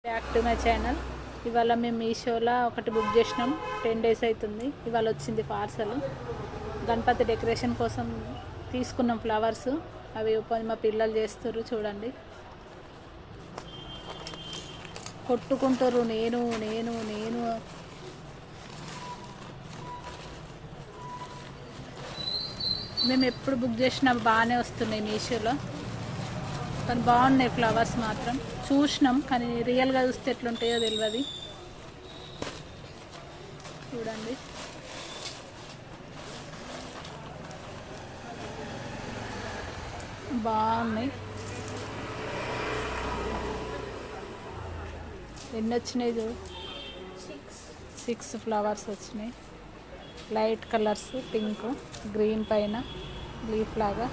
Back to my channel. ఇవాళ మేము మీషోలో ఒకటి బుక్ చేసినాం. 10 days అవుతుంది. ఇవాళ వచ్చింది పార్సల్. గణపతి డెకరేషన్ కోసం తీసుకున్నాం ఫ్లవర్స్. అవి మా పిల్లలు చేస్తారు చూడండి. కొట్టుకుంటారు నేను నేను నేను మేము ఎప్పుడు బుక్ చేసినా బాగానే వస్తున్నాయి మీషోలో. కానీ బాగున్నాయి ఫ్లవర్స్ మాత్రం. చూసినాం కానీ రియల్గా చూస్తే ఎట్లుంటాయో తెలియదు. చూడండి బాగున్నాయి. ఎన్ని వచ్చినాయి చూడు. 6 ఫ్లవర్స్ వచ్చినాయి. లైట్ కలర్స్, పింక్, గ్రీన్ పైన లీఫ్ లాగా.